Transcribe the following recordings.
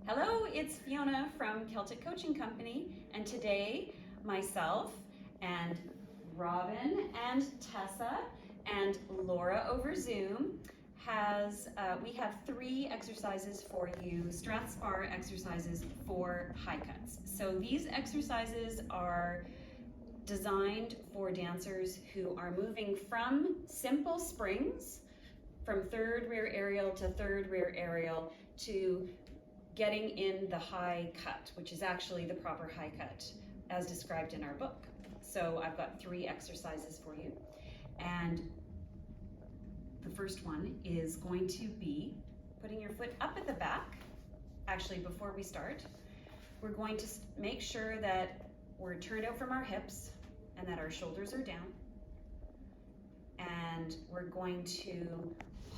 Hello, it's Fiona from Celtic Coaching Company, and today myself and Robin and Tessa and Laura over Zoom we have 3 exercises for you, Strathsbarre exercises for high cuts. So these exercises are designed for dancers who are moving from simple springs, from third rear aerial to third rear aerial, to getting in the high cut, which is actually the proper high cut as described in our book. So I've got 3 exercises for you. And the first one is going to be putting your foot up at the back. Actually, before we start, we're going to make sure that we're turned out from our hips and that our shoulders are down. And we're going to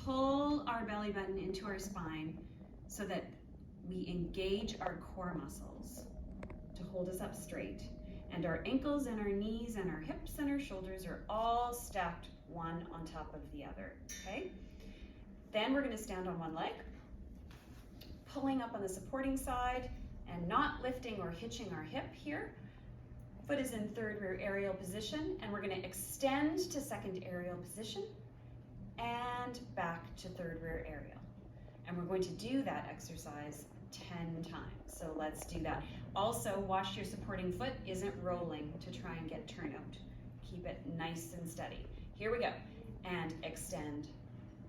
pull our belly button into our spine so that we engage our core muscles to hold us up straight. And our ankles and our knees and our hips and our shoulders are all stacked one on top of the other, okay? Then we're gonna stand on one leg, pulling up on the supporting side and not lifting or hitching our hip here. Foot is in third rear aerial position, and we're gonna extend to second aerial position and back to third rear aerial. And we're going to do that exercise 10 times. So let's do that. Also, watch your supporting foot isn't rolling to try and get turnout. Keep it nice and steady. Here we go. And extend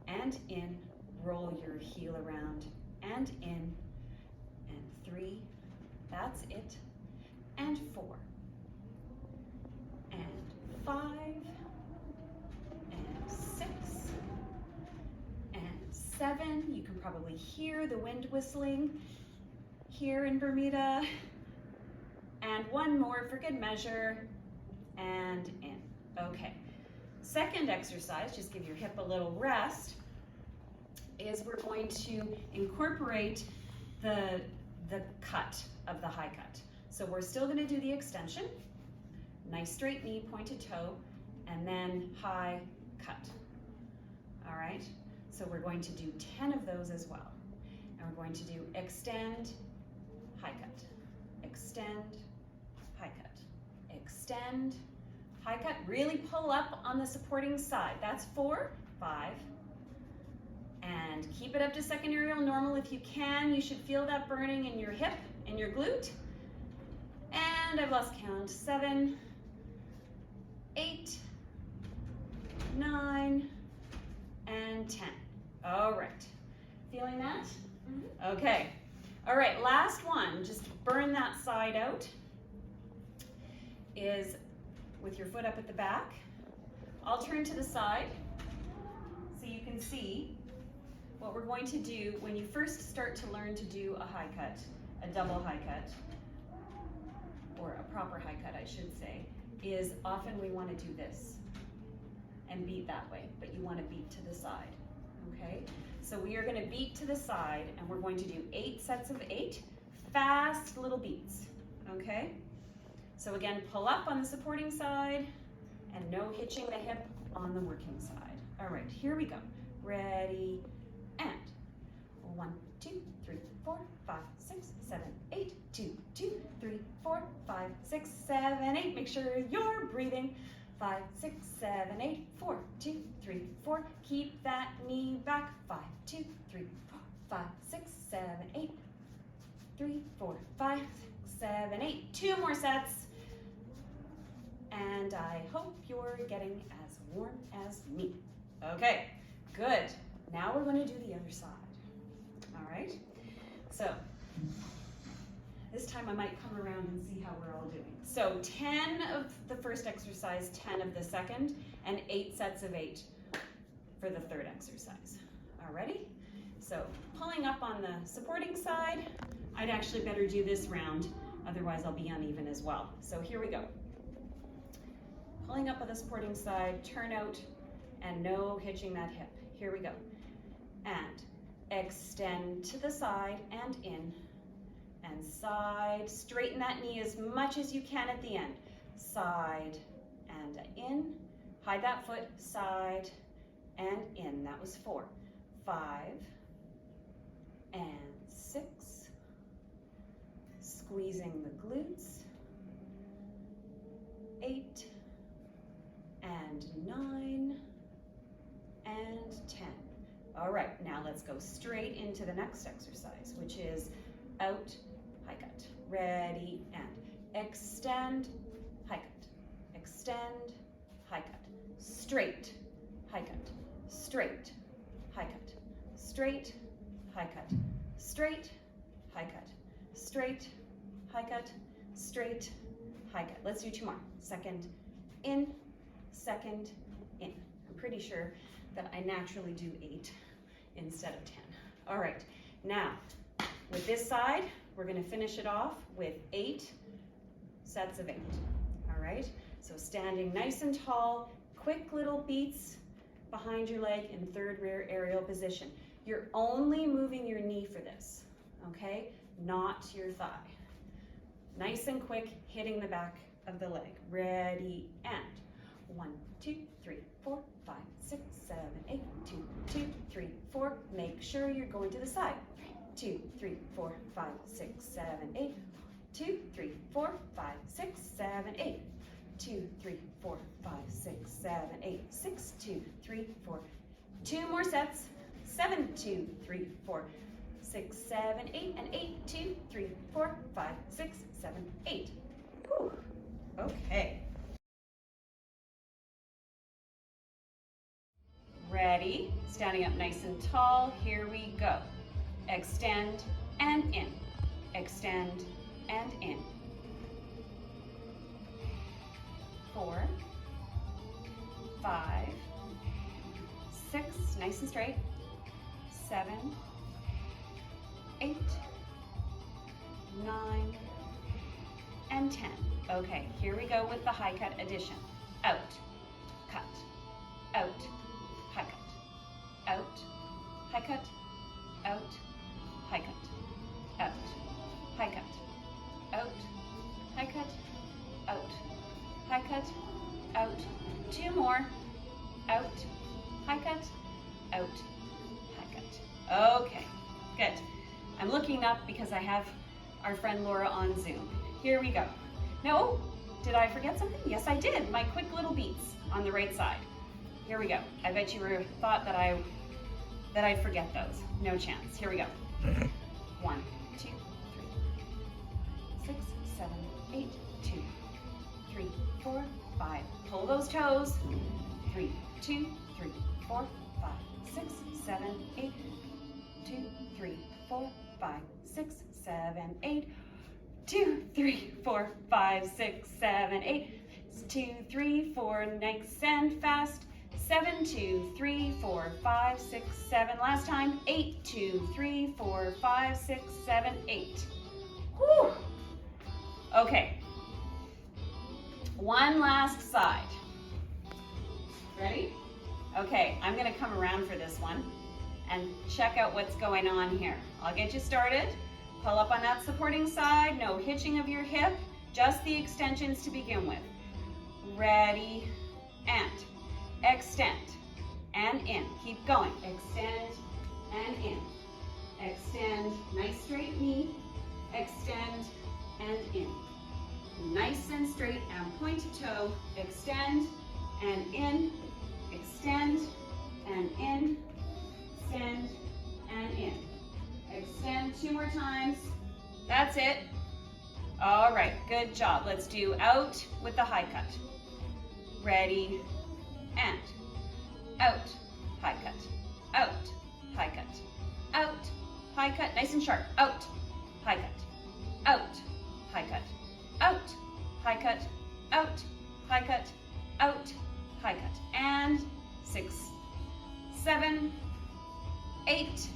and in. Roll your heel around and in. And 3. That's it. And 4. And 5. And 6. And 7. You can probably hear the wind whistling here in Bermuda. And 1 more for good measure, and in. Okay. Second exercise, just give your hip a little rest, is we're going to incorporate the cut of the high cut. So we're still going to do the extension, nice straight knee, pointed toe, and then high cut. All right? So we're going to do 10 of those as well. And we're going to do extend, high cut, extend, high cut, extend, high cut. Really pull up on the supporting side. That's 4, 5, and keep it up to second aerial normal if you can. You should feel that burning in your hip and your glute. And I've lost count. 7, 8, 9, and 10. All right. Feeling that? Mm-hmm. Okay. All right, last one, just burn that side out, is with your foot up at the back. I'll turn to the side so you can see what we're going to do when you first start to learn to do a high cut, a double high cut, or a proper high cut, I should say, is often we want to do this and beat that way, but you want to beat to the side, okay? So we are going to beat to the side, and we're going to do 8 sets of 8 fast little beats, okay? So again, pull up on the supporting side and no hitching the hip on the working side. All right, here we go. Ready, and 1, 2, 3, 4, 5, 6, 7, 8, 2, 2, 3, 4, 5, 6, 7, 8. Make sure you're breathing. 5, 6, 7, 8, 4, 2, 3, 4. Keep that knee back. 5, 2, 3, 4, 5, 6, 7, 8, 3, 4, 5, 6, 7, 8. 2 more sets. And I hope you're getting as warm as me. Okay, good. Now we're going to do the other side. All right? So this time I might come around and see how we're all doing. So 10 of the first exercise, 10 of the second, and 8 sets of 8 for the third exercise. All ready? So pulling up on the supporting side, I'd actually better do this round, otherwise I'll be uneven as well. So here we go. Pulling up on the supporting side, turn out, and no hitching that hip. Here we go. And extend to the side and in, and side. Straighten that knee as much as you can at the end. Side and in. Hide that foot, side and in. That was 4. 5 and 6 squeezing the glutes. 8 and 9 and 10. All right, now let's go straight into the next exercise, which is out, high cut. Ready, and extend, high cut. Extend, high cut. Straight, high cut. Straight, high cut. Straight, high cut. Straight, high cut. Straight, high cut. Straight, high cut. Let's do 2 more. Second, in, second, in. I'm pretty sure that I naturally do 8 instead of 10. All right, now with this side, we're gonna finish it off with 8 sets of 8. All right, so standing nice and tall, quick little beats behind your leg in third rear aerial position. You're only moving your knee for this, okay? Not your thigh. Nice and quick, hitting the back of the leg. Ready, and 1, 2, 3, 4, 5, 6, 7, 8, 2, 2, 3, 4. Make sure you're going to the side. 2, 3, 4, 5, 6, 7, 8. 2, 3, 4, 5, 6, 7, 8. 2, 3, 4, 5, 6, 7, 8. 6, 2, 3, 4. 2 more sets. 7, 2, 3, 4, 6, 7, 8, and 8, 2, 3, 4, 5, 6, 7, 8. Whew. Okay. Ready? Standing up nice and tall. Here we go. Extend and in. Extend and in. 4, 5, 6, nice and straight. 7, 8, 9, and 10. Okay, here we go with the high cut addition. Out, cut, out, high cut, out, high cut, out, high cut, out, high cut, out, high cut, out, high cut, out. 2 more. Out, high cut, out, high cut. Okay, good. I'm looking up because I have our friend Laura on Zoom. Here we go. No, did I forget something? Yes, I did. My quick little beats on the right side. Here we go. I bet you thought that I'd forget those. No chance. Here we go. 1, 2, 3, 6, 7, 8, 2, 3, 4, 5. Pull those toes. 3, 2, 3, 4, 5, 6, 7, 8. 2, 3, 4, 5, 6, 7, 8. 2, 3, 4, 5, 6, 7, 8. 2, 3, 4, nice and fast. 7, 2, 3, 4, 5, 6, 7. Last time. 8, 2, 3, 4, 5, 6, 7, 8. Whew. Okay. One last side. Ready? Okay, I'm gonna come around for this one and check out what's going on here. I'll get you started. Pull up on that supporting side, no hitching of your hip, just the extensions to begin with. Ready, and extend, and in. Keep going, extend, and in. Extend, nice straight knee, extend, and in. Nice and straight and pointed toe, extend, and in, extend, and in, extend, and in. Extend 2 more times. That's it. All right, good job. Let's do out with the high cut. Ready, and out, high cut, out, high cut, out, high cut, nice and sharp, out, high cut, out, high cut, out, high cut, out, high cut, out, high cut, and 6, 7, 8,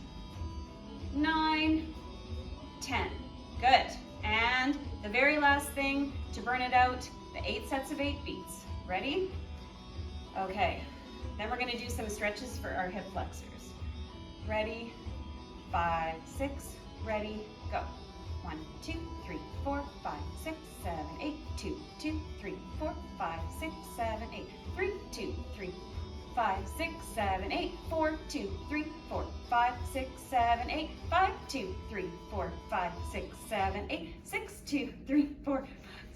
9, 10. Good. And the very last thing to burn it out, the 8 sets of 8 beats. Ready? Okay. Then we're going to do some stretches for our hip flexors. Ready? 5, 6. Ready? Go. 1, 2, 3, 4, 5, 6, 7, 8. 2, 2, 3, 4, 5, 6, 7, 8. 3, 2, 3, 5, 6, 7, 8. 4, 2, 3, 4, 5, 6, 7, 8. 5, 2, 3, 4, 5, 6, 7, 8. 6, 2, 3, 4,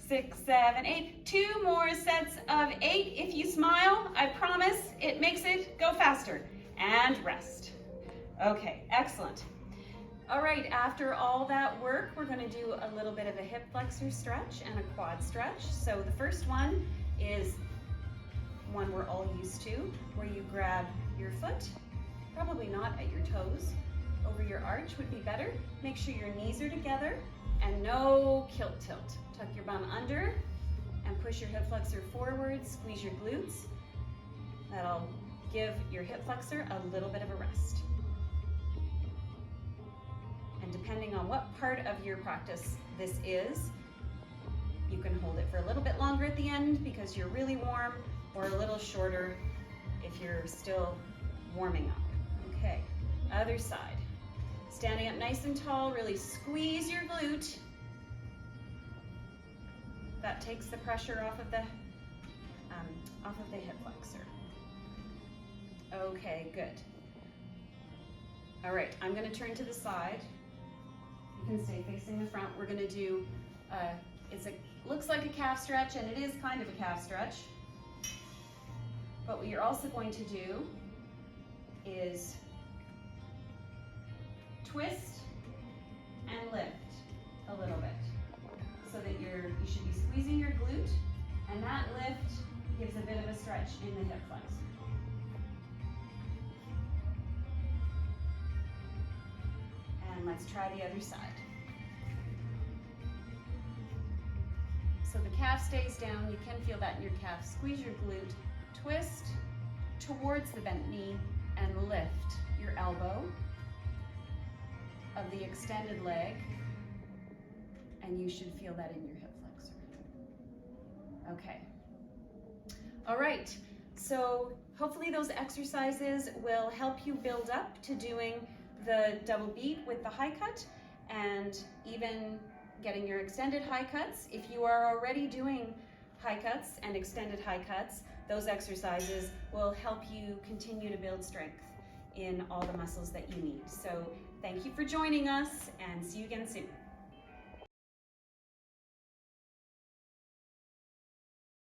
6, 7, 8. 2 more sets of 8. If you smile, I promise it makes it go faster. And rest. Okay, excellent. All right, after all that work, we're going to do a little bit of a hip flexor stretch and a quad stretch. So the first one is one we're all used to, where you grab your foot, probably not at your toes, over your arch would be better. Make sure your knees are together and no kilt tilt. Tuck your bum under and push your hip flexor forward, squeeze your glutes. That'll give your hip flexor a little bit of a rest. And depending on what part of your practice this is, you can hold it for a little bit longer at the end because you're really warm, or a little shorter if you're still warming up. Okay, other side. Standing up nice and tall, really squeeze your glute. That takes the pressure off of the hip flexor. Okay, good. All right, I'm gonna turn to the side. You can stay facing the front. We're gonna do, looks like a calf stretch, and it is kind of a calf stretch. But what you're also going to do is twist and lift a little bit, so that you should be squeezing your glute, and that lift gives a bit of a stretch in the hip flexor. And let's try the other side. So the calf stays down, you can feel that in your calf. Squeeze your glute, twist towards the bent knee, and lift your elbow of the extended leg, and you should feel that in your hip flexor. Okay. All right, so hopefully those exercises will help you build up to doing the double beat with the high cut, and even getting your extended high cuts. If you are already doing high cuts and extended high cuts, those exercises will help you continue to build strength in all the muscles that you need. So thank you for joining us, and see you again soon.